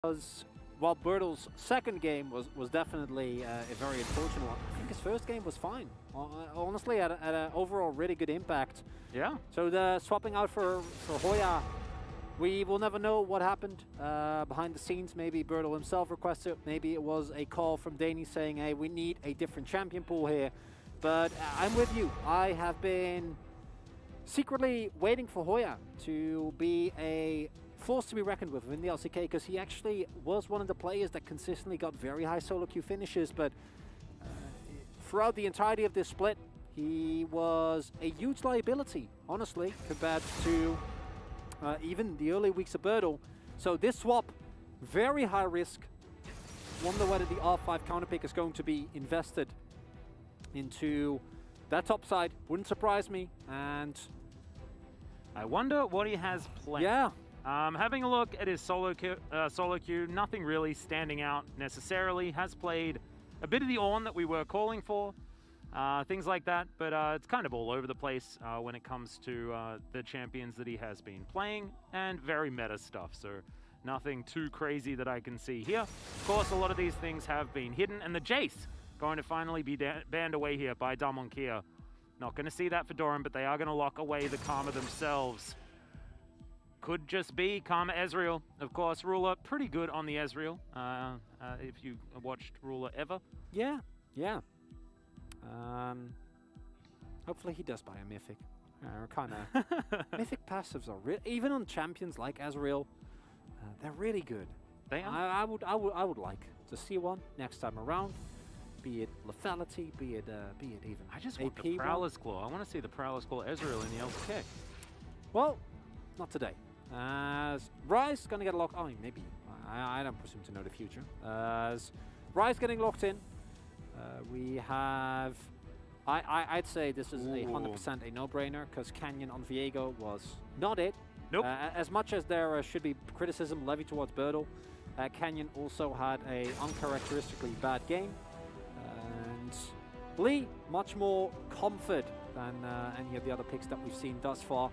was, while Bertel's second game was definitely a very unfortunate one, I think his first game was fine. Honestly, at an overall really good impact. Yeah. So the swapping out for Hoya, we will never know what happened behind the scenes. Maybe Bertel himself requested it. Maybe it was a call from Danny saying, hey, we need a different champion pool here. But I'm with you. I have been secretly waiting for Hoya to be a force to be reckoned with in the LCK, because he actually was one of the players that consistently got very high solo queue finishes, but throughout the entirety of this split, he was a huge liability, honestly, compared to even the early weeks of Bertel. So this swap, very high risk. Wonder whether the R5 counterpick is going to be invested into that top side. Wouldn't surprise me. And I wonder what he has planned. yeah. Having a look at his solo queue, nothing really standing out necessarily. Has played a bit of the Ornn that we were calling for, things like that, but it's kind of all over the place when it comes to the champions that he has been playing, and very meta stuff, so nothing too crazy that I can see here. Of course, a lot of these things have been hidden, and the Jace going to finally be banned away here by Damwon Kia. Not going to see that for Doran, but they are going to lock away the Karma themselves. Could just be Karma Ezreal. Of course, Ruler, pretty good on the Ezreal, if you watched Ruler ever. Yeah, yeah. Hopefully he does buy a Mythic. Kind of Mythic passives are even on champions like Ezreal, they're really good. They are. I would like to see one next time around. Be it lethality, be it even. I just AP want the one. Prowler's Claw. I want to see the Prowler's Claw Ezreal in the LCK. Well, not today. As Rise gonna get locked. Oh, maybe. I don't presume to know the future. As Rise getting locked in, we have. I'd say this is a 100% a no-brainer, because Canyon on Viego was not it. Nope. As much as there should be criticism levied towards Bertel, Canyon also had a uncharacteristically bad game, and Lee much more comfort than any of the other picks that we've seen thus far.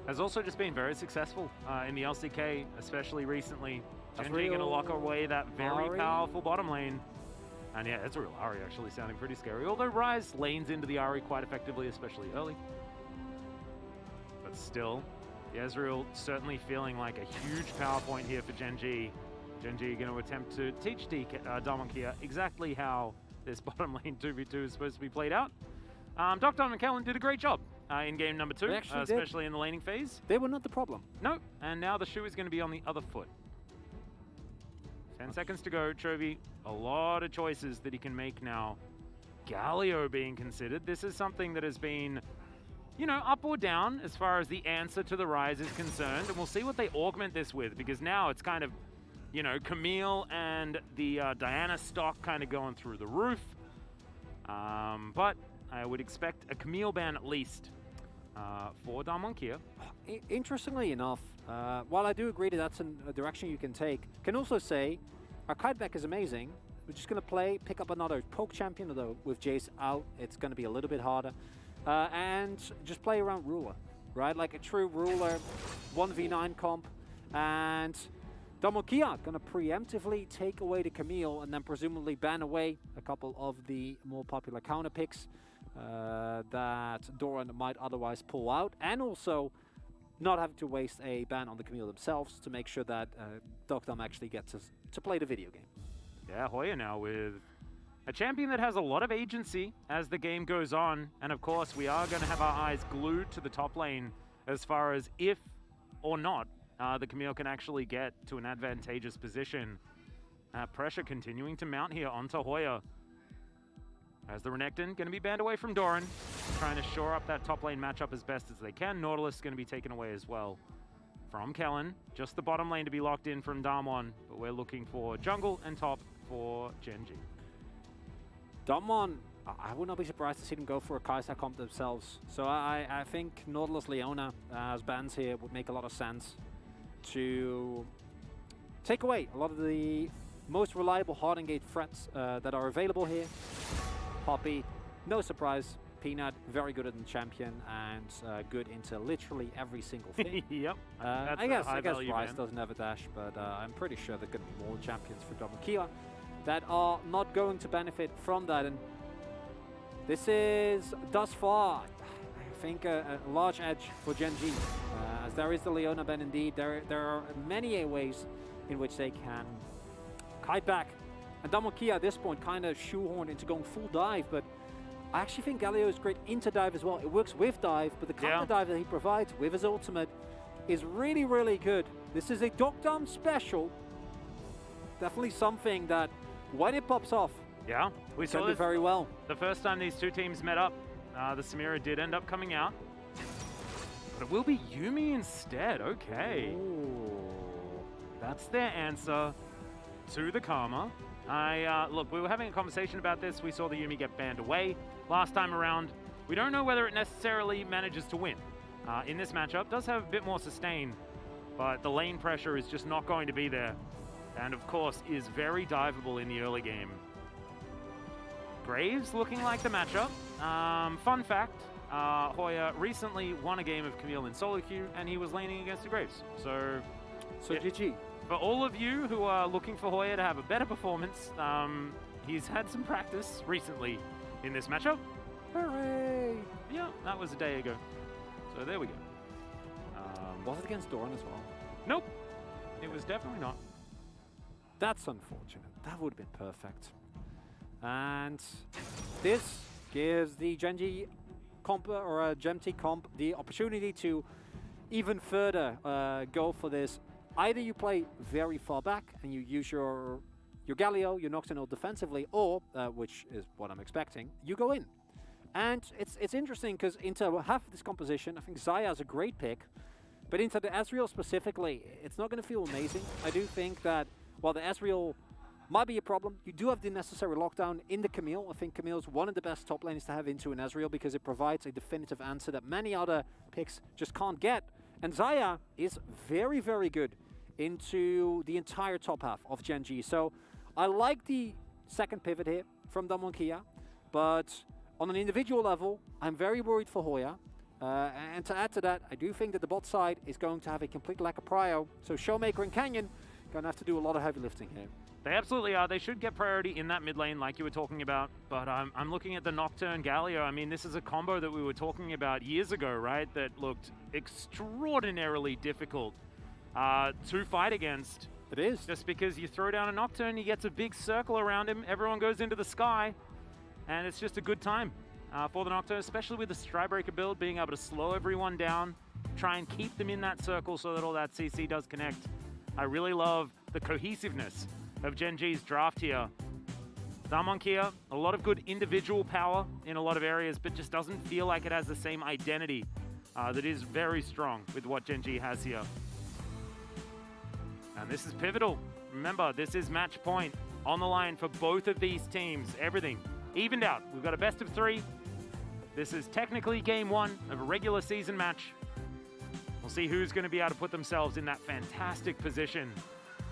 Has also just been very successful in the LCK, especially recently. GEN Game going to lock away that very powerful bottom lane. And yeah, Ezreal Ahri actually sounding pretty scary, although Rise lanes into the Ahri quite effectively, especially early. But still, the Ezreal certainly feeling like a huge power point here for GEN G. GEN G going to attempt to teach Damwon Kia exactly how this bottom lane 2v2 is supposed to be played out. Dr. and Kellen did a great job in game number 2, especially in the laning phase. They were not the problem. No, and now the shoe is going to be on the other foot. 10 seconds to go. Chovy, a lot of choices that he can make now. Galio being considered. This is something that has been, you know, up or down as far as the answer to the Rise is concerned. And we'll see what they augment this with, because now it's kind of, you know, Camille and the Diana stock kind of going through the roof. But I would expect a Camille ban at least for Damwon Kia. Interestingly enough, while I do agree that that's a direction you can take, can also say our Kiteback is amazing. We're just going to pick up another poke champion, although with Jace out, it's going to be a little bit harder. And just play around Ruler, right? Like a true Ruler 1v9 comp. And Damwon Kia going to preemptively take away the Camille and then presumably ban away a couple of the more popular counter picks that Doran might otherwise pull out, and also not having to waste a ban on the Camille themselves to make sure that Dogdom actually gets to play the video game. Yeah, Hoya now with a champion that has a lot of agency as the game goes on, and of course we are going to have our eyes glued to the top lane as far as if or not the Camille can actually get to an advantageous position. Pressure continuing to mount here onto Hoya. As the Renekton going to be banned away from Doran, trying to shore up that top lane matchup as best as they can. Nautilus going to be taken away as well from Kellen. Just the bottom lane to be locked in from Damwon, but we're looking for jungle and top for GEN G. Damwon, I would not be surprised to see them go for a Kai'Sa comp themselves. So I think Nautilus Leona as bans here would make a lot of sense to take away a lot of the most reliable hard engaged threats that are available here. Poppy, no surprise, Peanut, very good at the champion and good into literally every single thing. Yep. I guess Rice doesn't have a dash, but I'm pretty sure there are going to be more champions for Domokia that are not going to benefit from that. And this is, thus far, I think a large edge for Gen G. As there is the Leona Ben indeed, there are many ways in which they can kite back. And Domokia at this point kind of shoehorned into going full dive, but I actually think Galio is great into dive as well. It works with dive, but the counter dive that he provides with his ultimate is really, really good. This is a Dokdam special. Definitely something that, when it pops off, we saw it very well. The first time these two teams met up, the Samira did end up coming out. But it will be Yuumi instead, okay. Ooh. That's their answer to the Karma. Look, we were having a conversation about this. We saw the Yuumi get banned away last time around. We don't know whether it necessarily manages to win. In this matchup, does have a bit more sustain, but the lane pressure is just not going to be there. And of course, is very diveable in the early game. Graves looking like the matchup. Fun fact, Hoya recently won a game of Camille in solo queue, and he was laning against the Graves. So GG. For all of you who are looking for Hoya to have a better performance, he's had some practice recently in this matchup. Hooray! Yeah, that was a day ago. So there we go. Was it against Doran as well? Nope. It was definitely not. That's unfortunate. That would have been perfect. And this gives the Genji comp or a GEM3 comp the opportunity to even further go for this. Either you play very far back and you use your Galio, your Nocturnal defensively, or, which is what I'm expecting, you go in. And it's interesting because into half of this composition, I think Xayah is a great pick, but into the Ezreal specifically, it's not going to feel amazing. I do think that while the Ezreal might be a problem, you do have the necessary lockdown in the Camille. I think Camille is one of the best top lanes to have into an Ezreal because it provides a definitive answer that many other picks just can't get. And Xayah is very, very good into the entire top half of Gen G. So I like the second pivot here from Domokia, but on an individual level, I'm very worried for Hoya. And to add to that, I do think that the bot side is going to have a complete lack of prio. So Showmaker and Canyon going to have to do a lot of heavy lifting here. They absolutely are. They should get priority in that mid lane like you were talking about. But I'm looking at the Nocturne Galio. I mean, this is a combo that we were talking about years ago, right? That looked extraordinarily difficult to fight against. It is. Just because you throw down a Nocturne, he gets a big circle around him, everyone goes into the sky, and it's just a good time for the Nocturne, especially with the Strybreaker build, being able to slow everyone down, try and keep them in that circle so that all that CC does connect. I really love the cohesiveness of Gen G's draft here. Domokia, a lot of good individual power in a lot of areas, but just doesn't feel like it has the same identity that is very strong with what Gen G has here. And this is pivotal. Remember, this is match point on the line for both of these teams. Everything evened out. We've got a best of 3. This is technically game 1 of a regular season match. We'll see who's going to be able to put themselves in that fantastic position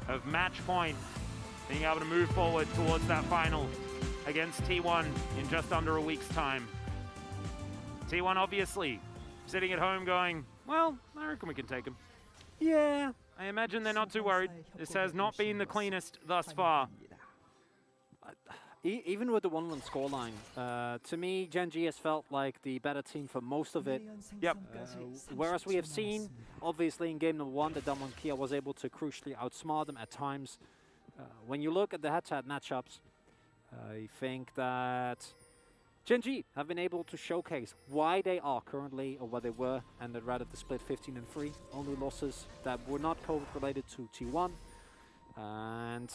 of match point, being able to move forward towards that final against T1 in just under a week's time. T1 obviously sitting at home going, well, I reckon we can take him. Yeah. I imagine they're not too worried. This has not been the cleanest thus far. Even with the 1-1 scoreline, to me, Gen G has felt like the better team for most of it. Yep. Whereas we have seen, obviously, in game number 1, that Domokia was able to crucially outsmart them at times. When you look at the head-to-head matchups, I think that Gen G have been able to showcase why they are currently, or where they were, and they'd rather the split 15-3. Only losses that were not COVID-related to T1. And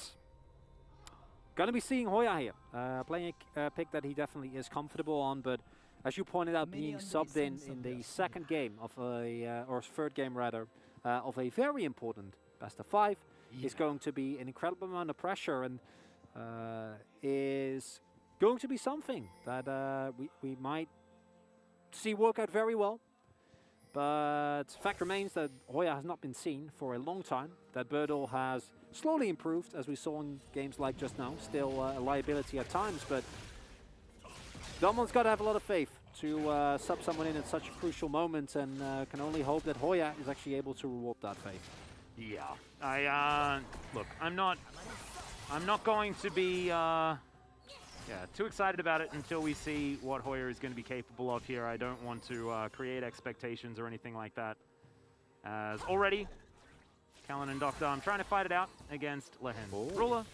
gonna be seeing Hoya here, playing a pick that he definitely is comfortable on, but as you pointed out, being subbed in the second game of a, or third game rather, of a very important best of 5 is going to be an incredible amount of pressure, and is going to be something that we might see work out very well. But fact remains that Hoya has not been seen for a long time, that Birdle has slowly improved, as we saw in games like just now. Still a liability at times, but Domon's got to have a lot of faith to sub someone in at such a crucial moment, and can only hope that Hoya is actually able to reward that faith. Yeah, look, I'm not going to be too excited about it until we see what Hoya is going to be capable of here. I don't want to create expectations or anything like that. As already, Kellen and Doctor, I'm trying to fight it out against Lehen. Ruler,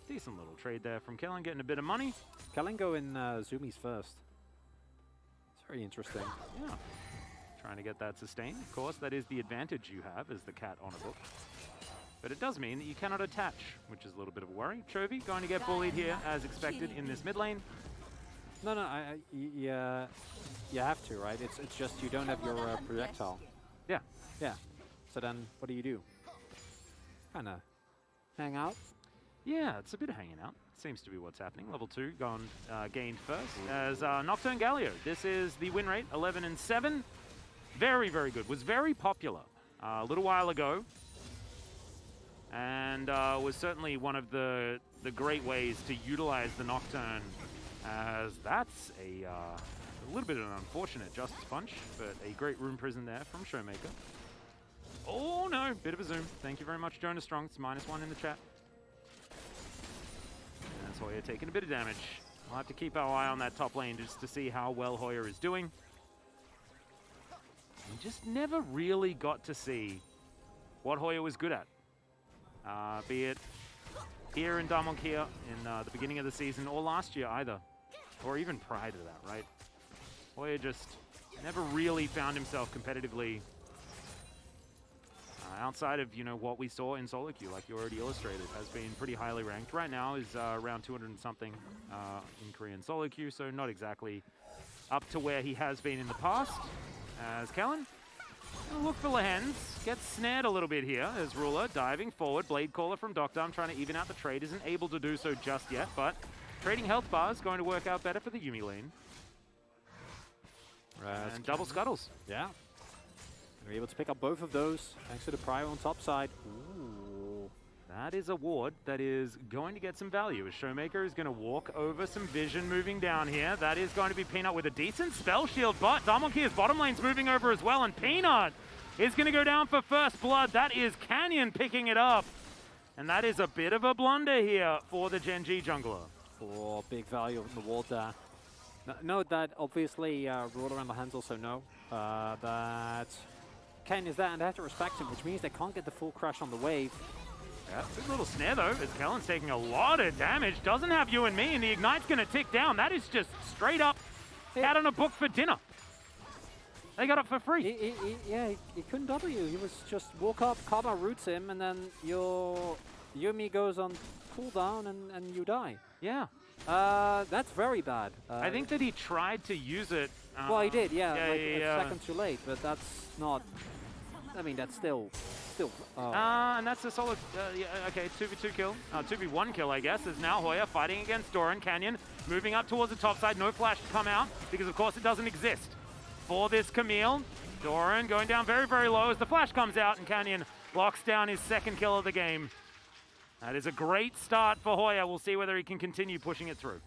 decent little trade there from Kellen, getting a bit of money. Kellen going Zoomies first. It's very interesting. Yeah, trying to get that sustained. Of course, that is the advantage you have as the cat on a book. But it does mean that you cannot attach, which is a little bit of a worry. Chovy going to get bullied here as expected in this mid lane. No, you have to, right? It's just you don't have your projectile. Yeah. Yeah. So then, what do? Kind of hang out? Yeah, it's a bit of hanging out. Seems to be what's happening. Level 2 gone gained first as Nocturne Galio. This is the win rate, 11-7. Very, very good. Was very popular a little while ago. And was certainly one of the great ways to utilize the Nocturne, as that's a little bit of an unfortunate Justice Punch, but a great Rune Prison there from Showmaker. Oh no, bit of a zoom. Thank you very much, Jonas Strong. It's -1 in the chat. And that's Hoya taking a bit of damage. We'll have to keep our eye on that top lane just to see how well Hoya is doing. We just never really got to see what Hoya was good at. Be it here in Damonkia in the beginning of the season, or last year either, or even prior to that, right? Hoya just never really found himself competitively outside of, you know, what we saw in solo queue, like you already illustrated, has been pretty highly ranked. Right now is around 200 and something in Korean solo queue, so not exactly up to where he has been in the past. As Kellen, look for Lehens, gets snared a little bit here as Ruler diving forward. Blade Caller from Doctor, I'm trying to even out the trade, isn't able to do so just yet, but trading health bars going to work out better for the Yuumi lane. And double scuttles. Yeah. We're able to pick up both of those thanks to the Prio on top side. Ooh. That is a ward that is going to get some value as Showmaker is going to walk over some vision moving down here. That is going to be Peanut with a decent spell shield, but Damonkia's bottom lane's moving over as well, and Peanut is going to go down for first blood. That is Canyon picking it up. And that is a bit of a blunder here for the Gen G jungler. Oh, big value on the ward there. Note that obviously Ruler and the hands also know that Ken is there and they have to respect him, which means they can't get the full crash on the wave. Yeah, good little snare though, as Kellen's taking a lot of damage. Doesn't have you and me, and the Ignite's going to tick down. That is just straight up out on a book for dinner. They got it for free. He couldn't W. He was just walk up, Karma roots him, and then your Yuumi goes on cooldown and you die. Yeah. That's very bad. I think that he tried to use it. Well, he did, yeah, a second too late, but that's not... I mean, that's still... And that's a solid, okay, 2v2 kill, 2v1 kill, I guess, is now Hoya fighting against Doran. Canyon moving up towards the top side. No flash to come out, because of course it doesn't exist for this Camille. Doran going down very, very low as the flash comes out, and Canyon locks down his second kill of the game. That is a great start for Hoya. We'll see whether he can continue pushing it through.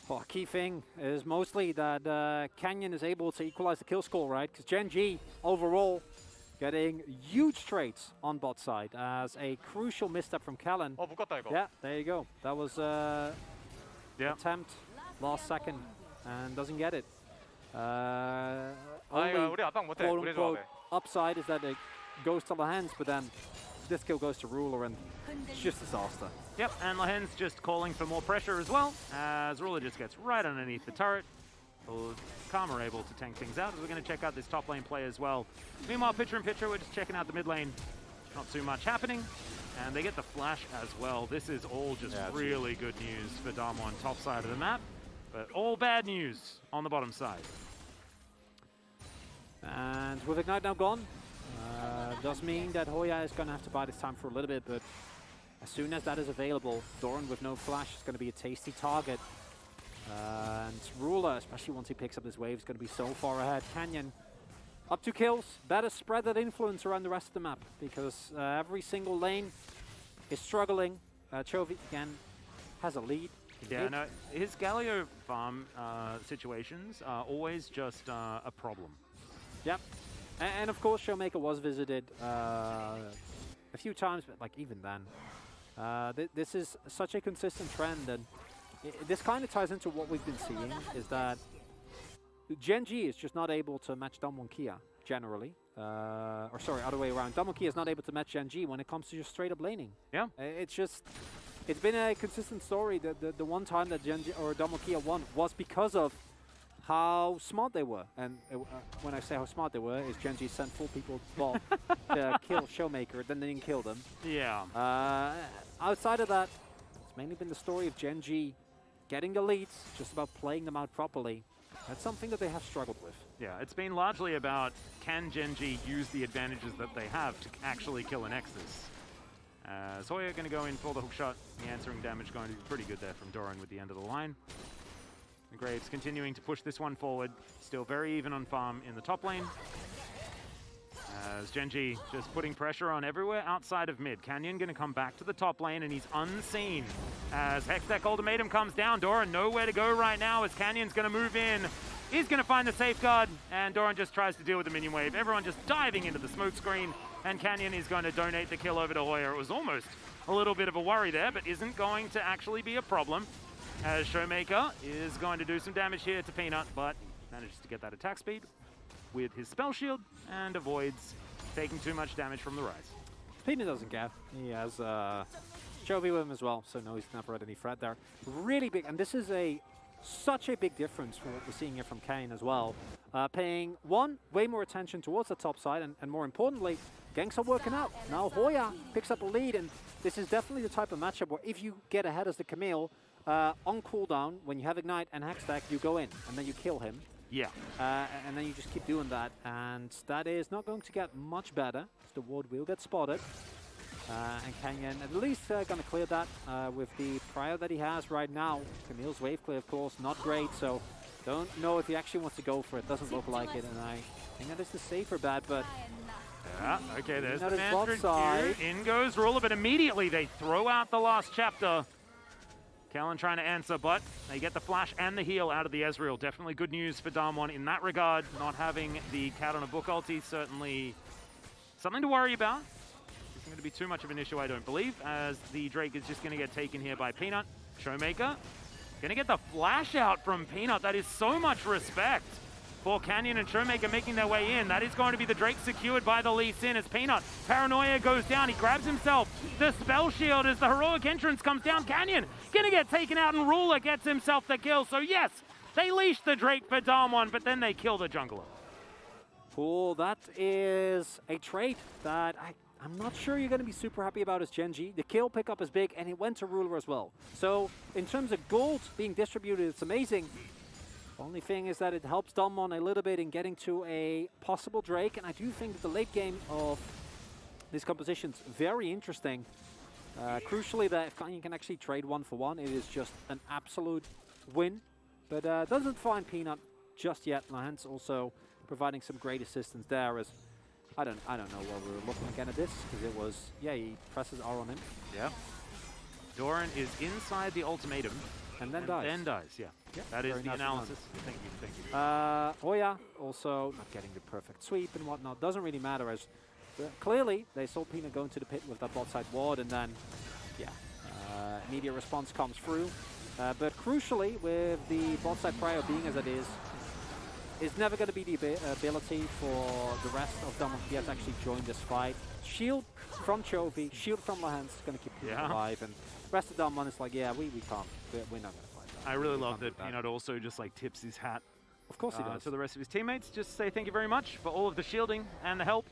Well, key thing is mostly that Canyon is able to equalize the kill score, right? Because Gen G, overall, getting huge trades on bot side as a crucial misstep from Kellen. Yeah, there you go. That was attempt last second and doesn't get it. Only quote-unquote upside is that it goes to the hands, but then this kill goes to Ruler and it's just disaster. Yep, and Lehen's just calling for more pressure as well, as Ruler just gets right underneath the turret. Karma able to tank things out, as we're going to check out this top lane play as well. Meanwhile, pitcher-in-pitcher, we're just checking out the mid lane. Not too much happening, and they get the flash as well. This is all just really good news for Damwon top side of the map, but all bad news on the bottom side. And with Ignite now gone, does mean that Hoya is going to have to buy this time for a little bit, but as soon as that is available, Doran with no flash is going to be a tasty target. And Ruler, especially once he picks up this wave, is going to be so far ahead. Canyon, up 2 kills. Better spread that influence around the rest of the map, because every single lane is struggling. Chovy, again, has a lead. Yeah, no, his Galio farm situations are always just a problem. Yep. And of course, Showmaker was visited a few times, but like even then, this is such a consistent trend, and this kind of ties into what we've been seeing, is that Gen G is just not able to match Damwon Kia generally. Or sorry, other way around. Damwon Kia is not able to match Gen G when it comes to just straight up laning. Yeah. It's been a consistent story. The one time that Gen G or Damwon Kia won was because of how smart they were. And when I say how smart they were, is Gen G sent 4 people to the ball to kill Showmaker, then they didn't kill them. Yeah. Outside of that, it's mainly been the story of Gen G getting the leads, just about playing them out properly. That's something that they have struggled with. Yeah, it's been largely about, can Gen G use the advantages that they have to actually kill a Nexus? Hoya going to go in for the hook shot. The answering damage going to be pretty good there from Doran with the end of the line. And Graves continuing to push this one forward. Still very even on farm in the top lane. As Gen G just putting pressure on everywhere outside of mid. Canyon going to come back to the top lane, and he's unseen. As Hextech Ultimatum comes down, Doran nowhere to go right now as Canyon's going to move in. He's going to find the safeguard, and Doran just tries to deal with the minion wave. Everyone just diving into the smoke screen, and Canyon is going to donate the kill over to Hoya. It was almost a little bit of a worry there, but isn't going to actually be a problem. As Showmaker is going to do some damage here to Peanut, but manages to get that attack speed with his spell shield and avoids taking too much damage from the rise. Peanut doesn't care. He has Chovy with him as well, so no, he's never had any threat there. Really big, and this is such a big difference from what we're seeing here from Kane as well. Paying, way more attention towards the top side, and more importantly, ganks are working out. Now Hoya picks up a lead, and this is definitely the type of matchup where if you get ahead as the Camille, on cooldown, when you have Ignite and Hextech, you go in, and then you kill him. Yeah. And then you just keep doing that, and that is not going to get much better. The ward will get spotted. And Canyon at least going to clear that with the prior that he has right now. Camille's wave clear, of course, not great, so don't know if he actually wants to go for it. Doesn't look like it, and I think that is the safer bet, but... Yeah, okay, there's the bot side. In goes Ruler, but immediately they throw out the last chapter. Kellen trying to answer, but they get the flash and the heal out of the Ezreal. Definitely good news for Damwon in that regard. Not having the cat on a book ulti, certainly something to worry about. Isn't going to be too much of an issue, I don't believe, as the Drake is just going to get taken here by Peanut. Showmaker going to get the flash out from Peanut. That is so much respect for Canyon and Showmaker making their way in. That is going to be the Drake secured by the Lee Sin as Peanut. Paranoia goes down. He grabs himself the spell shield as the heroic entrance comes down. Canyon gonna get taken out, and Ruler gets himself the kill. So yes, they leash the Drake for Damwon, but then they kill the jungler. Cool, that is a trait that I'm not sure you're going to be super happy about as Gen G. The kill pickup is big, and it went to Ruler as well. So in terms of gold being distributed, it's amazing. Only thing is that it helps Damwon a little bit in getting to a possible Drake, and I do think that the late game of this composition's very interesting. Crucially, that if Kanye can actually trade 1-for-1, it is just an absolute win. But doesn't find Peanut just yet. Hence also providing some great assistance there. As I don't know what we were looking again at this, because it was, yeah, he presses R on him. Yeah. Doran is inside the ultimatum. And then dies. Then dies, yeah. Yep, that is the analysis. Thank you. Hoya also not getting the perfect sweep and whatnot. Doesn't really matter, as clearly they saw Peanut go into the pit with that bot side ward, and then, yeah, immediate response comes through. But crucially, with the bot side prior being as it is never going to be the ability for the rest of Damwon to actually join this fight. Shield from Chovy, shield from Lahans is going to keep people alive, and the rest of Damwon is like, yeah, we can't. We're not going to fight that. I really love that Peanut also just like tips his hat. Of course he does. To the rest of his teammates. Just say thank you very much for all of the shielding and the help.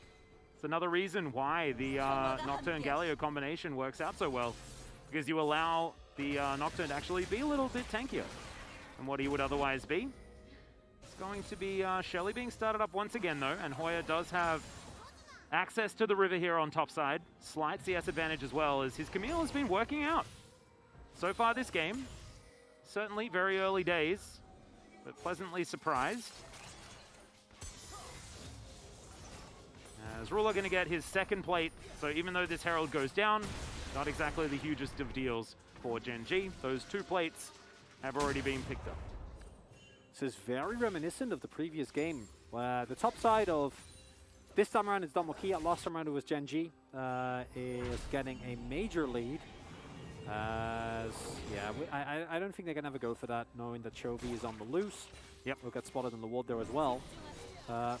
It's another reason why the Nocturne Galio combination works out so well, because you allow the Nocturne to actually be a little bit tankier than what he would otherwise be. It's going to be Shelly being started up once again though, and Hoya does have access to the river here on top side. Slight CS advantage as well, as his Camille has been working out so far this game. Certainly very early days, but pleasantly surprised. As Ruler going to get his second plate, so even though this Herald goes down, not exactly the hugest of deals for Gen G. Those 2 plates have already been picked up. This is very reminiscent of the previous game, where the top side of this time around is Domokia, last time around it was Gen G, is getting a major lead. As, yeah, I don't think they can ever go for that, knowing that Chovy is on the loose. Yep. We'll get spotted in the ward there as well. But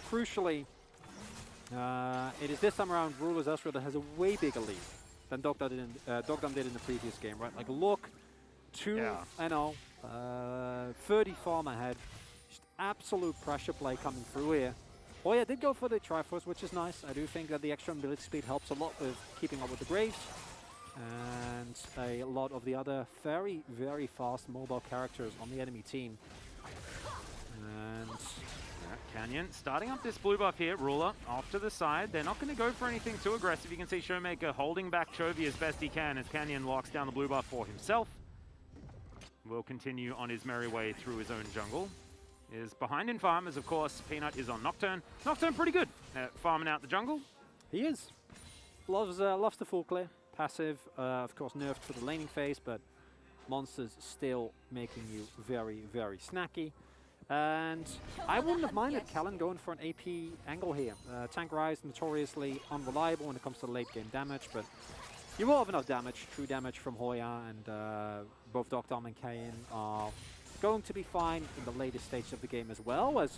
crucially, it is this time around Ruler's Ezreal that has a way bigger lead than Dogdom did in the previous game, right? Like, look, I know, 30 farm ahead. Just absolute pressure play coming through here. Hoya did go for the Triforce, which is nice. I do think that the extra mobility speed helps a lot with keeping up with the Graves. And a lot of the other very, very fast mobile characters on the enemy team. And Canyon starting up this blue buff here. Ruler off to the side. They're not going to go for anything too aggressive. You can see Showmaker holding back Chovy as best he can as Canyon locks down the blue buff for himself. Will continue on his merry way through his own jungle. Is behind in farm as, of course, Peanut is on Nocturne. Nocturne pretty good at farming out the jungle. He is. Loves the full clear. Passive, of course, nerfed for the laning phase, but monsters still making you very, very snacky. And I wouldn't have minded Callan going for an AP angle here. Tank Rise notoriously unreliable when it comes to late game damage, but you will have enough damage, true damage from Hoya, and both Dogdom and Kayn are going to be fine in the latest stage of the game as well, as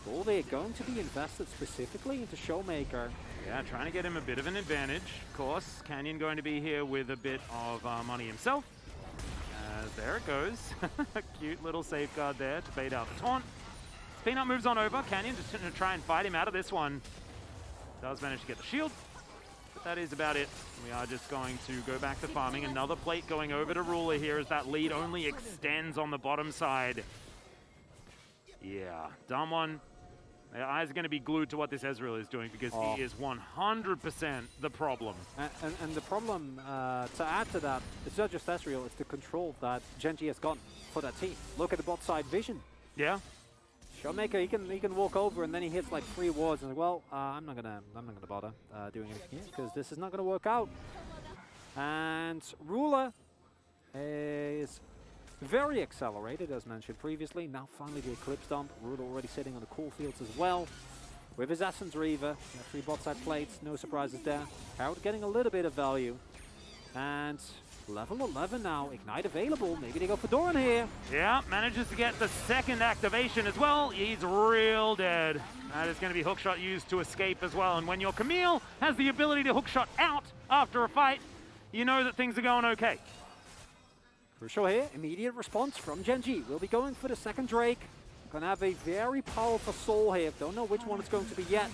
all they're going to be invested specifically into Showmaker. Yeah, trying to get him a bit of an advantage. Of course, Canyon going to be here with a bit of money himself. There it goes. A cute little safeguard there to bait out the taunt. Peanut moves on over. Canyon just going to try and fight him out of this one. Does manage to get the shield, but that is about it. We are just going to go back to farming. Another plate going over to Ruler here as that lead only extends on the bottom side. Yeah, dumb one. Their eyes are going to be glued to what this Ezreal is doing because he is 100% the problem. And the problem, to add to that, it's not just Ezreal, it's the control that Gen G has gotten for that team. Look at the bot side vision. Yeah. Showmaker, he can walk over and then he hits like 3 wards and like, well, I'm not gonna bother doing anything here because this is not gonna work out. And Ruler is very accelerated, as mentioned previously. Now finally the Eclipse dump. Ruler already sitting on the cool fields as well. With his Essence Reaver, 3 bot side plates, no surprises there. Harold getting a little bit of value. And level 11 now, Ignite available. Maybe they go for Doran here. Yeah, manages to get the second activation as well. He's real dead. That is going to be hookshot used to escape as well. And when your Camille has the ability to hookshot out after a fight, you know that things are going okay. Crucial here, immediate response from Gen G. We'll be going for the second Drake. Gonna have a very powerful soul here. Don't know which one it's going to be yet.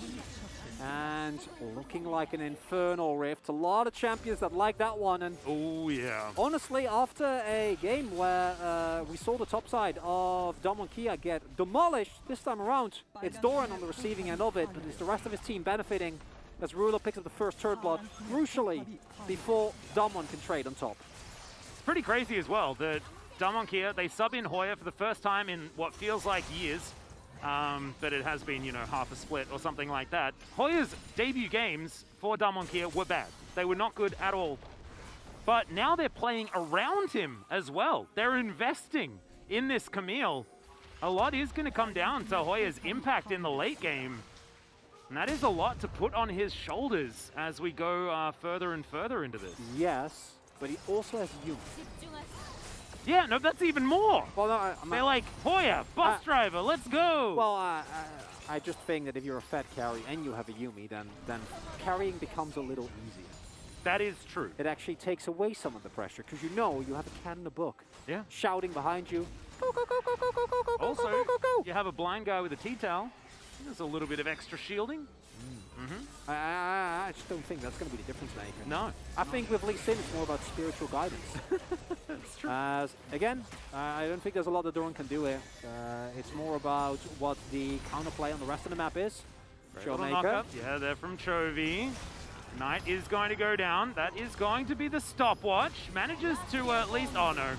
And looking like an Infernal Rift. A lot of champions that like that one. And oh yeah. Honestly, after a game where we saw the top side of Domokia get demolished, this time around, it's Doran on the receiving end of it, but it's the rest of his team benefiting as Ruler picks up the first turd blood, crucially, before Domon can trade on top. Pretty crazy as well that Domokia, they sub in Hoya for the first time in what feels like years, but it has been, you know, half a split or something like that. Hoya's debut games for Domokia were bad. They were not good at all. But now they're playing around him as well. They're investing in this Camille. A lot is going to come down to Hoya's impact in the late game. And that is a lot to put on his shoulders as we go further and further into this. Yes. But he also has Yumi. Yeah, no, that's even more. Well, no, they're like, Hoya, bus driver, let's go. Well, I just think that if you're a fed carry and you have a Yumi, then carrying becomes a little easier. That is true. It actually takes away some of the pressure because you know you have a cat in the book. Yeah. Shouting behind you. Go, go, go, go, go, go, go, go, also, go, go, go, go. You have a blind guy with a T-towel. There's a little bit of extra shielding. I just don't think that's going to be the difference maker. No. I think with Lee Sin, it's more about spiritual guidance. That's true. Again, I don't think there's a lot that Doran can do here. It's more about what the counterplay on the rest of the map is. Showmaker. Yeah, they're from Chovy. Knight is going to go down. That is going to be the stopwatch. Manages to at least... Oh, no.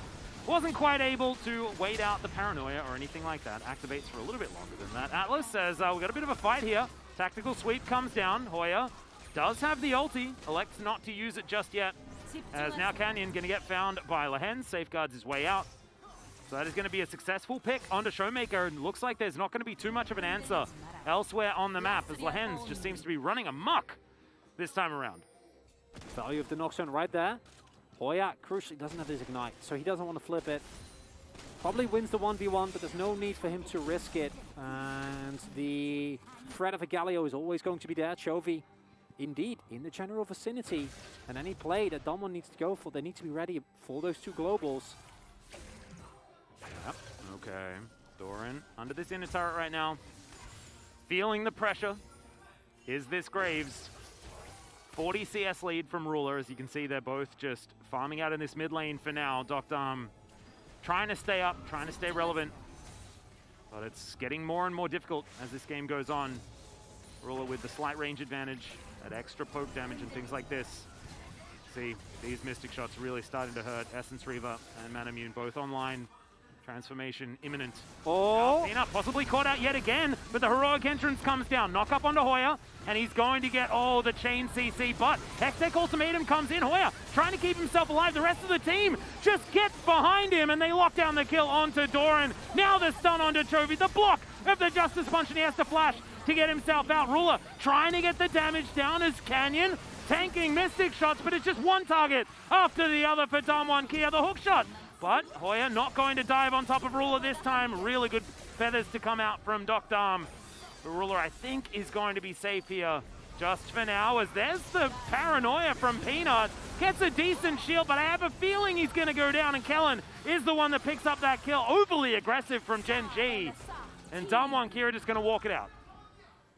Wasn't quite able to wait out the paranoia or anything like that. Activates for a little bit longer than that. Atlas says, we've got a bit of a fight here. Tactical sweep comes down. Hoya does have the ulti. Elects not to use it just yet. As now Canyon going to get found by Lehen, safeguards his way out. So that is going to be a successful pick onto Showmaker, and looks like there's not going to be too much of an answer elsewhere on the map, as Lehen's just seems to be running amok this time around. Value of the knockdown right there. Hoya, crucially, doesn't have his Ignite, so he doesn't want to flip it. Probably wins the 1v1, but there's no need for him to risk it. And the threat of a Galio is always going to be there. Chovy, indeed, in the general vicinity. And any play that Damwon needs to go for, they need to be ready for those two globals. Yep. Okay. Doran under this inner turret right now. Feeling the pressure. Is this Graves? 40 CS lead from Ruler. As you can see, they're both just farming out in this mid lane for now. Dr. Trying to stay up, trying to stay relevant. But it's getting more and more difficult as this game goes on. Ruler with the slight range advantage, that extra poke damage and things like this. See, these Mystic shots really starting to hurt. Essence Reaver and Manamune both online. Transformation imminent. Oh! Peanut possibly caught out yet again, but the heroic entrance comes down. Knock up onto Hoya, and he's going to get, the chain CC, but Hextech Ultimatum comes in. Hoya trying to keep himself alive. The rest of the team just gets behind him, and they lock down the kill onto Doran. Now the stun onto Chovy. The block of the Justice Punch, and he has to flash to get himself out. Ruler trying to get the damage down as Canyon tanking Mystic shots, but it's just one target after the other for Damwon Kia. The hook shot. But Hoya not going to dive on top of Ruler this time. Really good feathers to come out from Dr. But Ruler, I think, is going to be safe here just for now, as there's the paranoia from Peanut. Gets a decent shield, but I have a feeling he's going to go down, and Kellen is the one that picks up that kill. Overly aggressive from Gen G. And Damwon Kira just going to walk it out.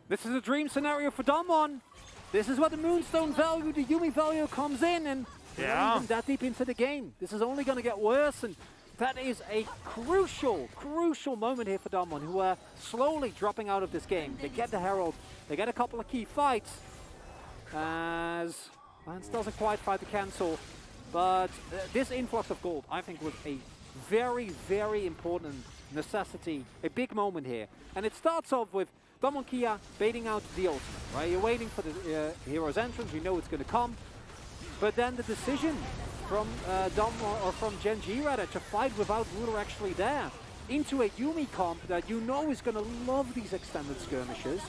This is a dream scenario for Damwon. This is where the Moonstone value, the Yuumi value comes in, and we're not even that deep into the game. This is only going to get worse, and that is a crucial moment here for Damwon, who are slowly dropping out of this game. They get the Herald, they get a couple of key fights, as Lance doesn't quite fight the cancel, but this influx of gold, I think, was a very, very important necessity, a big moment here. And it starts off with Damwon Kia baiting out the ultimate, right? You're waiting for the hero's entrance, you know it's going to come. But then the decision from from Gen G rather, to fight without Ruler actually there into a Yuumi comp that you know is going to love these extended skirmishes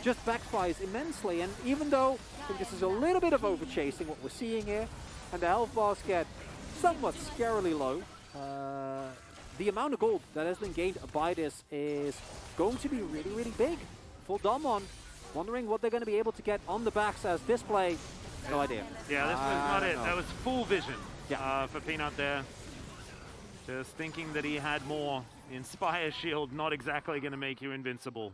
just backfires immensely. And even though I think this is a little bit of overchasing what we're seeing here, and the health bars get somewhat scarily low, the amount of gold that has been gained by this is going to be really, really big for Damwon. Wondering what they're going to be able to get on the backs as display. No idea. Yeah, this was not it. That was full vision for Peanut there. Just thinking that he had more. Inspire Shield not exactly going to make you invincible.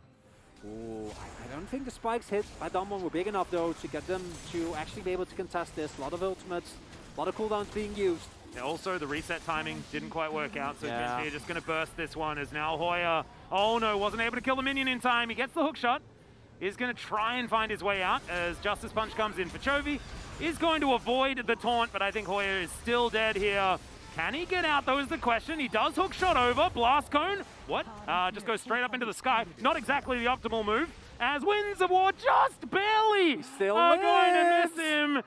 Ooh, I don't think the spikes hit by Damwon were big enough though to get them to actually be able to contest this. A lot of ultimates, a lot of cooldowns being used. Yeah, also, the reset timing didn't quite work out, so Gen G just going to burst this one as now Hoya, oh no, wasn't able to kill the minion in time. He gets the hook shot. Is going to try and find his way out as Justice Punch comes in for Chovy. Is going to avoid the taunt, but I think Hoya is still dead here. Can he get out, though, is the question. He does hook shot over. Blast Cone. What? Just goes straight up into the sky. Not exactly the optimal move. As Winds of War just barely are going to miss him.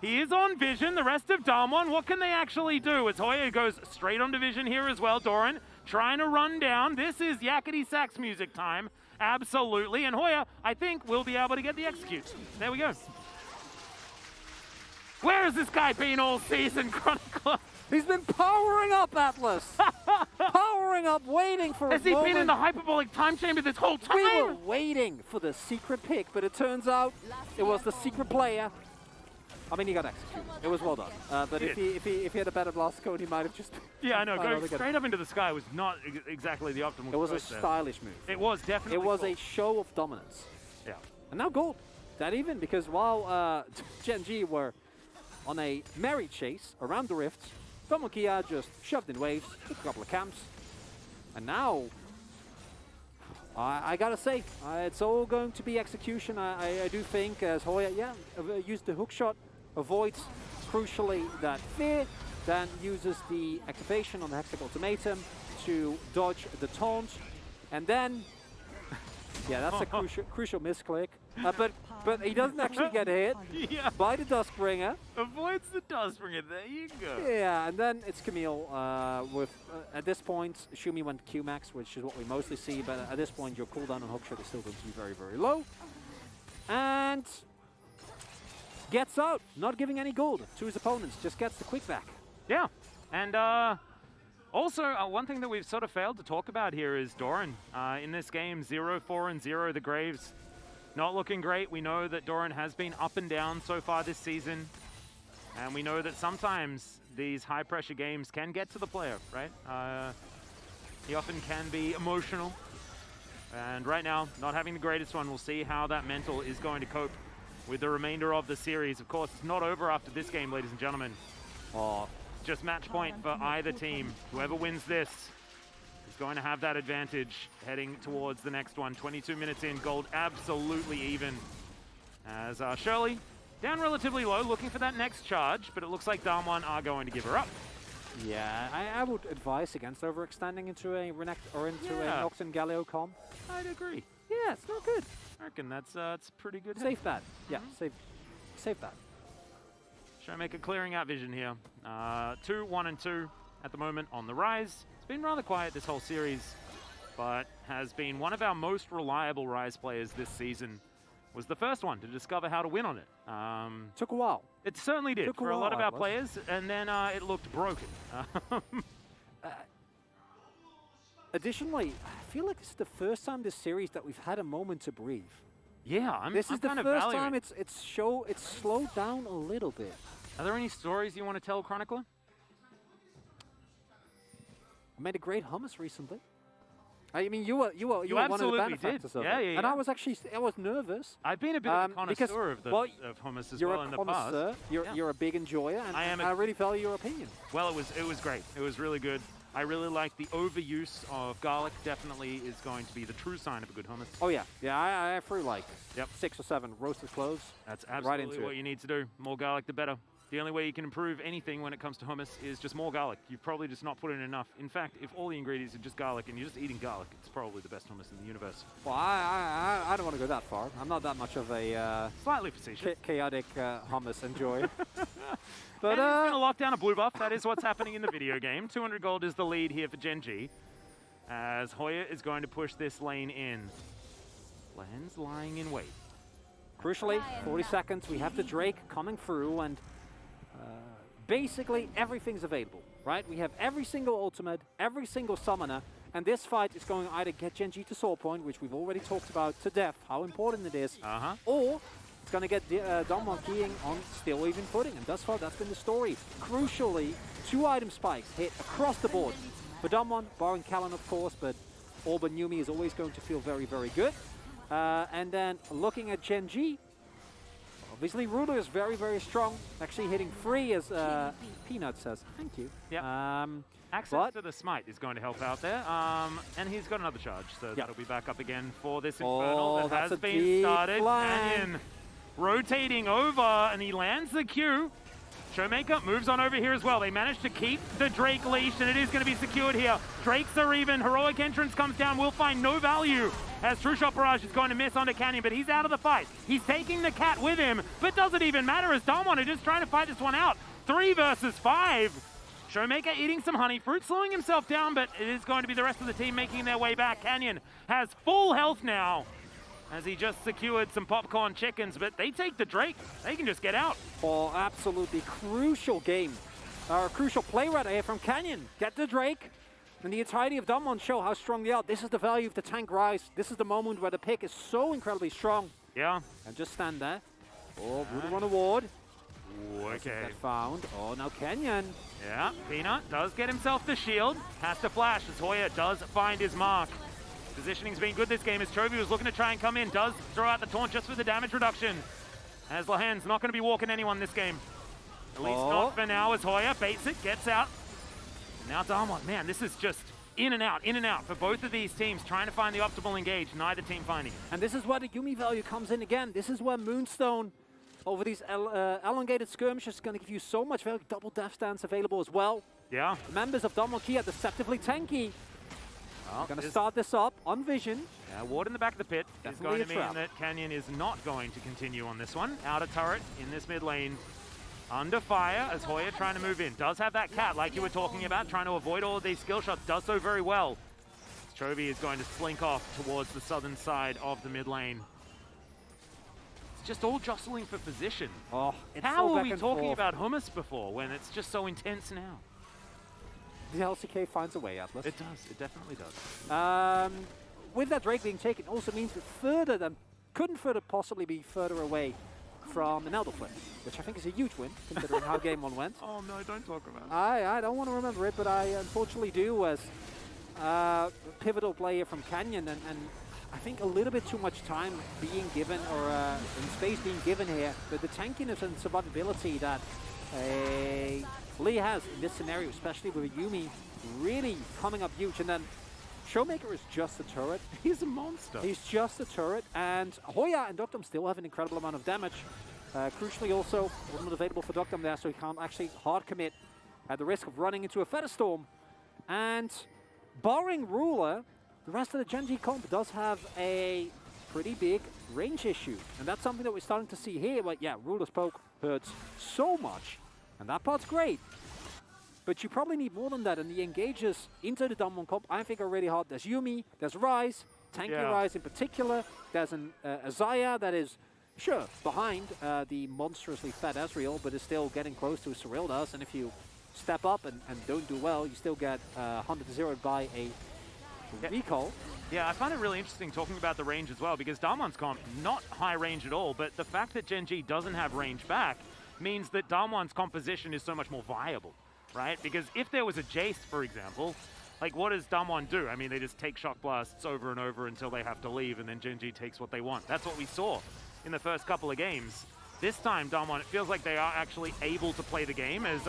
He is on Vision. The rest of Damwon, what can they actually do? As Hoya goes straight onto Vision here as well. Doran trying to run down. This is Yakety Sax music time. Absolutely, and Hoya, I think, will be able to get the execute. There we go. Where has this guy been all season, Chronicler? He's been powering up, Atlas. Powering up, waiting for Has he been in the hyperbolic time chamber this whole time? We were waiting for the secret pick, but it turns out it was the secret player. I mean, he got executed. It was well done. But if he had a better blast code, he might have just... Yeah, I know. Going straight up into the sky was not exactly the optimal. It was a stylish move. It was definitely. It was a show of dominance. Yeah. And now gold. That even, because while Gen G were on a merry chase around the rifts, Damwon Kia just shoved in waves, took a couple of camps, and now I gotta say, it's all going to be execution. I do think as Hoya, used the hook shot, avoids crucially that fear, then uses the activation on the Hextech Ultimatum to dodge the taunt, and then, yeah, that's a crucial misclick. But but he doesn't actually get hit Yeah. by the Duskbringer. Avoids the Duskbringer. There you go. Yeah, and then it's Camille with, at this point, Shumi went Q-Max, which is what we mostly see, but at this point your cooldown on hookshot is still going to be very, very low. And gets out, not giving any gold to his opponents, just gets the quick back. Yeah, and also one thing that we've sort of failed to talk about here is Doran. In this game, 0-4 and 0 the Graves. Not looking great. We know that Doran has been up and down so far this season. And we know that sometimes these high-pressure games can get to the player, right? He often can be emotional. And right now, not having the greatest one, we'll see how that mental is going to cope with the remainder of the series. Of course, it's not over after this game, ladies and gentlemen. Oh, Just match point for either team. Whoever wins this is going to have that advantage heading towards the next one. 22 minutes in, gold absolutely even. As Shirley, down relatively low, looking for that next charge, but it looks like Damwon are going to give her up. yeah, I would advise against overextending into a Renekton or into a Nocturne Galio comp. I'd agree. Yeah, it's not good. I reckon that's pretty good. Safe bet. Yeah, safe bet. Showmaker clearing out vision here. 2, 1, and 2 at the moment on the rise. It's been rather quiet this whole series, but has been one of our most reliable rise players this season. Was the first one to discover how to win on it. Took a while. It certainly did for a lot of our players, and then it looked broken. Additionally, I feel like it's the first time this series that we've had a moment to breathe. Yeah, This is the kind of first valuing time it. it's slowed down a little bit. Are there any stories you want to tell, Chronicler? I made a great hummus recently. I mean, you were one of the absolutely benefactors did. of Yeah, it. yeah, And I yeah. was actually, I was nervous. I've been a bit of a because, connoisseur of hummus as well in the past. You're a connoisseur. You're a big enjoyer, and I am I really value your opinion. Well, it was great. It was really good. I really like the overuse of garlic. Definitely is going to be the true sign of a good hummus. Oh yeah, I threw like Yep. 6 or 7 roasted cloves. That's right absolutely into what it. you need to do. More garlic, the better. The only way you can improve anything when it comes to hummus is just more garlic. You've probably just not put in enough. In fact, if all the ingredients are just garlic and you're just eating garlic, it's probably the best hummus in the universe. Well, I don't want to go that far. I'm not that much of a Slightly facetious. chaotic hummus enjoyer. But And it's going to lock down a blue buff. That is what's happening in the video game. 200 gold is the lead here for Gen G, as Hoya is going to push this lane in. Lands lying in wait. crucially, 40 seconds. We have the Drake coming through, and basically everything's available, right? We have every single ultimate, every single summoner, and this fight is going to either get Gen G to soul point, which we've already talked about to death, how important it is, or it's going to get Damwon keying on still even footing, and thus far that's been the story. Crucially, 2 item spikes hit across the board for Damwon, barring Callan of course, but all but Yumi is always going to feel very, very good. And then looking at Gen G, obviously Ruler is very, very strong, actually hitting 3 as Peanut says. Thank you. Yeah. Access to the smite is going to help out there. And he's got another charge, so that'll be back up again for this Infernal that has been started. Canyon rotating over, and he lands the Q. Showmaker moves on over here as well. They managed to keep the Drake leashed, and it is going to be secured here. Drakes are even. Heroic Entrance comes down. Will find no value as True Shot Barrage is going to miss onto Canyon, but he's out of the fight. He's taking the cat with him, but doesn't even matter as Damwon are just trying to fight this one out. 3 versus 5. Showmaker eating some honey fruit, slowing himself down, but it is going to be the rest of the team making their way back. Canyon has full health now, as he just secured some popcorn chickens, but they take the Drake. They can just get out. Oh, absolutely crucial game. Crucial play right here from Canyon. Get the Drake. And the entirety of Damwon show how strong they are. This is the value of the tank rise. This is the moment where the pick is so incredibly strong. Yeah. And just stand there. Oh, Voodoo on a ward. Okay. Get found. Oh, now Canyon. Yeah, Peanut does get himself the shield. Has to flash as Hoya does find his mark. Positioning's been good this game as Chovy was looking to try and come in. Does throw out the taunt just for the damage reduction. As Lahan's not going to be walking anyone this game. At least not for now as Hoya baits it, gets out. And now Damwon, man, this is just in and out for both of these teams trying to find the optimal engage. Neither team finding it. And this is where the Yumi value comes in again. This is where Moonstone over these elongated skirmishes is going to give you so much value. Double death stance available as well. Yeah. Members of Damwon Key are deceptively tanky. Well, Going to start this up on Vision. Ward in the back of the pit is Definitely going to a mean trap. that Canyon is not going to continue on this one. Outer turret in this mid lane. Under fire as Hoya trying to move in. Does have that cat like you were talking about, trying to avoid all of these skill shots. Does so very well. Chovy is going to slink off towards the southern side of the mid lane. It's just all jostling for position. Oh, it's How so are back we and talking forth. about Hummus before when it's just so intense now? The LCK finds a way, Atlas. It does. It definitely does. With that Drake being taken also means that couldn't further possibly be further away from an Elder Flip, which I think is a huge win considering how game one went. Oh no, don't talk about it. I don't want to remember it, but I unfortunately do as a pivotal player from Canyon, and I think a little bit too much time being given, or in space being given here, but the tankiness and survivability that Lee has in this scenario, especially with Yumi really coming up huge, and then Showmaker is just a turret. He's a monster. He's just a turret, and Hoya and Doctum still have an incredible amount of damage. Crucially also, wasn't available for Doctum there, so he can't actually hard commit at the risk of running into a Feather Storm. And barring Ruler, the rest of the Gen G comp does have a pretty big range issue. And that's something that we're starting to see here, but yeah, Ruler's poke hurts so much, and that part's great. But you probably need more than that, and the engages into the Damwon comp I think are really hard. There's Yumi, there's Ryze, tanky Ryze in particular. There's a Xayah that is, sure, behind the monstrously fat Ezreal, but is still getting close to Cyril does. And if you step up and don't do well, you still get 100-0'd by a recall. Yeah, I find it really interesting talking about the range as well, because Damwon's comp, not high range at all, but the fact that Gen G doesn't have range back means that Damwon's composition is so much more viable. Right? Because if there was a Jace, for example, like what does Damwon do? I mean, they just take shock blasts over and over until they have to leave, and then Gen G takes what they want. That's what we saw in the first couple of games. This time, Damwon, it feels like they are actually able to play the game as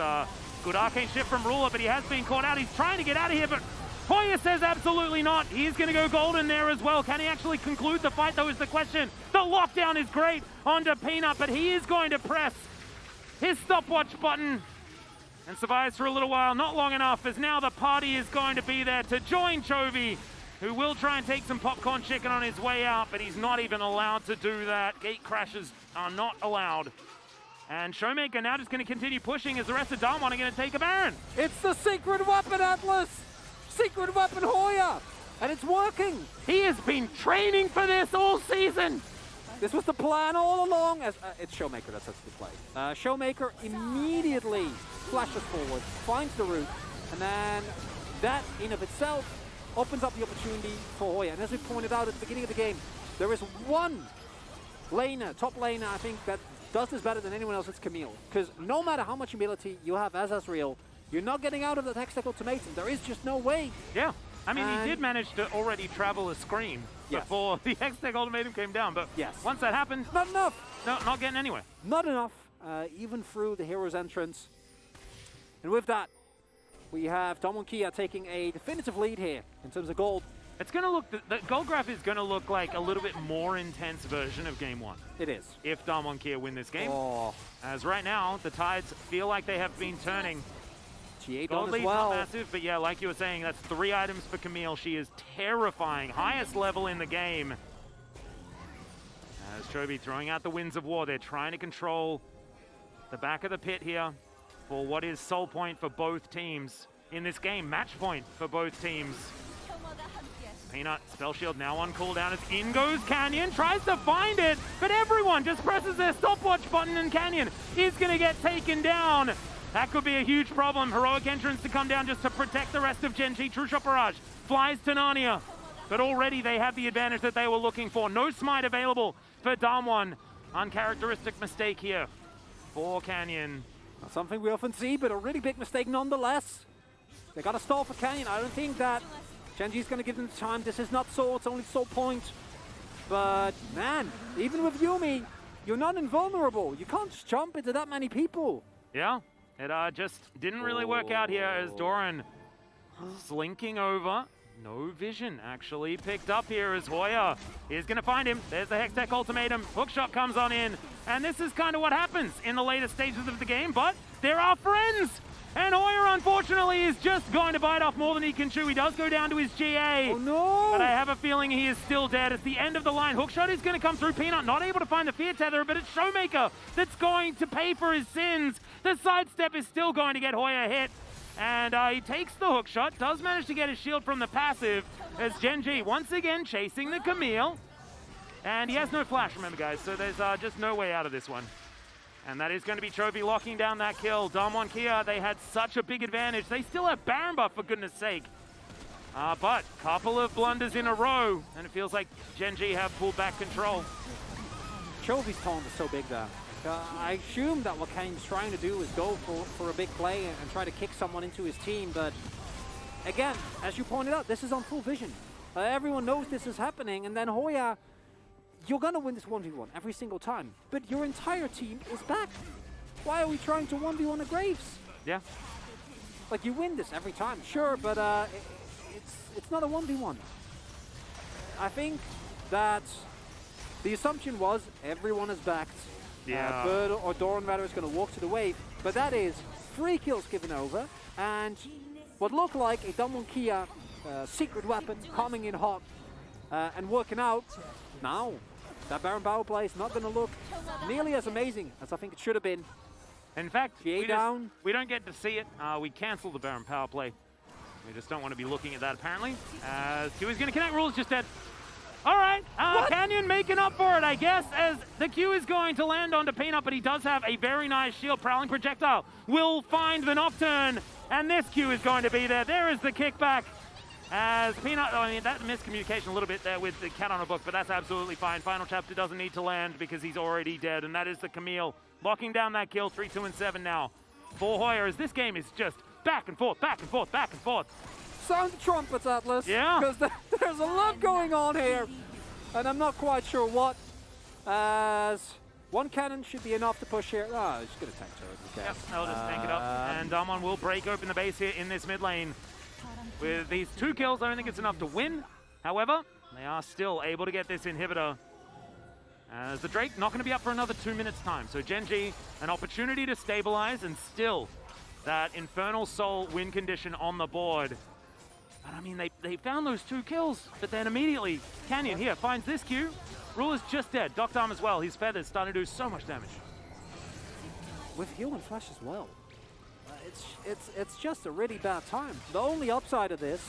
good arcane shift from Ruler, but he has been caught out. He's trying to get out of here, but Hoya says absolutely not. He's going to go golden there as well. Can he actually conclude the fight, though, is the question. The lockdown is great onto Peanut, but he is going to press his stopwatch button and survives for a little while, not long enough, as now the party is going to be there to join Chovy, who will try and take some popcorn chicken on his way out, but he's not even allowed to do that. Gate crashes are not allowed. And Showmaker now just going to continue pushing as the rest of Damwon are going to take a Baron. It's the secret weapon, Atlas! Secret weapon Hoya! And it's working! He has been training for this all season! This was the plan all along. As it's Showmaker that sets the play. Showmaker immediately flashes forward, finds the route, and then that in of itself opens up the opportunity for Hoya. And as we pointed out at the beginning of the game, there is one laner, top laner, I think, that does this better than anyone else. It's Camille. Because no matter how much ability you have as Ezreal, you're not getting out of the Hextech ultimatum. There is just no way. Yeah. I mean, he did manage to already travel a screen before the Hextech ultimatum came down, but once that happened, not enough. No, not getting anywhere. Not enough, even through the hero's entrance. And with that, we have Damwon Kia taking a definitive lead here in terms of gold. It's going to look, the gold graph is going to look like a little bit more intense version of game one. It is. If Damwon Kia win this game. Oh. As right now, the tides feel like they have been turning. G8 Gold on as lead's well. not massive, but yeah, like you were saying, that's 3 items for Camille. She is terrifying. Highest level in the game. As Chovy throwing out the Winds of War. They're trying to control the back of the pit here for what is soul point for both teams in this game. Match point for both teams. Peanut, Spell Shield now on cooldown as in goes Canyon. Tries to find it, but everyone just presses their stopwatch button and Canyon is going to get taken down. That could be a huge problem. Heroic entrance to come down just to protect the rest of Gen G. True Shot Barrage flies to Narnia. But already they have the advantage that they were looking for. No smite available for Damwon. Uncharacteristic mistake here for Canyon. Not something we often see, but a really big mistake nonetheless. They got to stall for Canyon. I don't think that Gen G's going to give them the time. This is not Soul, it's only Soul Point. But man, even with Yumi, you're not invulnerable. You can't just jump into that many people. Yeah. It just didn't really work out here as Doran slinking over. No vision actually picked up here as Hoya is going to find him. There's the Hextech ultimatum. Hookshot comes on in. And this is kind of what happens in the later stages of the game. But there are friends. And Hoya unfortunately, is just going to bite off more than he can chew. He does go down to his GA. Oh, no! But I have a feeling he is still dead. It's the end of the line. Hookshot is going to come through. Peanut not able to find the fear tether, but it's Showmaker that's going to pay for his sins. The sidestep is still going to get Hoya hit. And he takes the hookshot, does manage to get his shield from the passive, as Gen G once again chasing the Camille. And he has no flash, remember guys, so there's just no way out of this one. And that is going to be Chovy locking down that kill. Damwon Kia, they had such a big advantage. They still have Baron buff, for goodness sake. But couple of blunders in a row, and it feels like Gen G have pulled back control. Chovy's taunt is so big there. I assume that what Kane's trying to do is go for a big play and try to kick someone into his team, but again, as you pointed out, this is on full vision. Everyone knows this is happening, and then Hoya, you're gonna win this 1v1 every single time, but your entire team is back. Why are we trying to 1v1 a Graves? Yeah. Like, you win this every time, sure, but it's not a 1v1. I think that the assumption was everyone is backed. Yeah. Bird or Doran rather is going to walk to the wave, but that is 3 kills given over, and what looked like a Damwon Kia secret weapon coming in hot and working out. Now, that Baron power play is not going to look nearly as amazing as I think it should have been. In fact, we don't get to see it. We cancel the Baron power play. We just don't want to be looking at that apparently. As Q is going to connect, Rule's just dead. All right, Canyon making up for it, I guess, as the Q is going to land onto Peanut, but he does have a very nice shield. Prowling projectile will find the Nocturne, and this Q is going to be there. There is the kickback. As Peanut, I mean, that miscommunication a little bit there with the cat on a book, but that's absolutely fine. Final chapter doesn't need to land because he's already dead, and that is the Camille. Locking down that kill, 3, 2, and 7 now. For Hoya, as this game is just back and forth, back and forth, back and forth. Sound the trumpets, Atlas. Yeah. Because there's a lot going on here, and I'm not quite sure what. As one cannon should be enough to push here. Ah, he's going to tank turret, I guess. Yep, they'll just tank it up. And Damwon will break open the base here in this mid lane. With these 2 kills, I don't think it's enough to win. However, they are still able to get this inhibitor. As the Drake not going to be up for another 2 minutes time. So Gen G, an opportunity to stabilize, and still that Infernal Soul win condition on the board. But I mean, they found those 2 kills, but then immediately Canyon here finds this Q. Rule is just dead. Docked arm as well. His feathers starting to do so much damage. With heal and flash as well. It's just a really bad time. The only upside of this,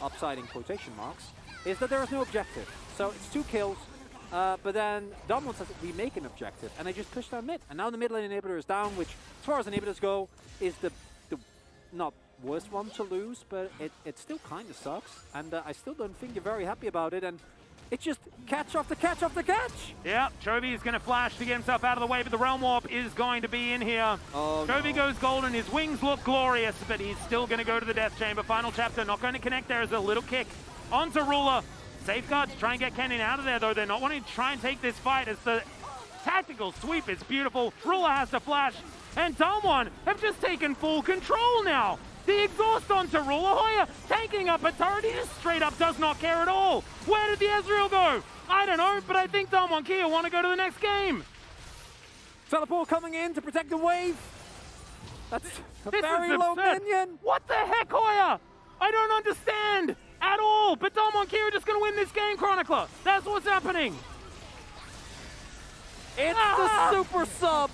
upside in quotation marks, is that there is no objective. So it's 2 kills, but then Damwon says we make an objective, and they just push down mid. And now the mid lane inhibitor is down, which, as far as inhibitors go, is the not worst one to lose, but it still kind of sucks. And I still don't think you're very happy about it. And it's just catch after catch after catch. Yeah, Chovy is going to flash to get himself out of the way, but the Realm Warp is going to be in here. Oh, Chovy goes golden, his wings look glorious, but he's still going to go to the Death Chamber. Final chapter, not going to connect there as a little kick onto Ruler. Safeguard to try and get Canyon out of there, though. They're not wanting to try and take this fight as the tactical sweep is beautiful. Ruler has to flash, and Damwon have just taken full control now. The exhaust onto Ruler. Hoya tanking up a turret. He just straight up does not care at all. Where did the Ezreal go? I don't know, but I think Damwon Kia want to go to the next game. Teleport coming in to protect the wave. That's a very low minion. What the heck, Hoya? I don't understand at all. But Damwon Kia are just going to win this game, Chronicler. That's what's happening. It's the super sub.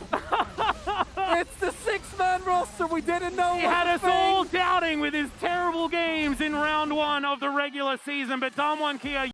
It's the 6-man roster we didn't know. He had us all doubting with his terrible games in round 1 of the regular season, but Damwon Kia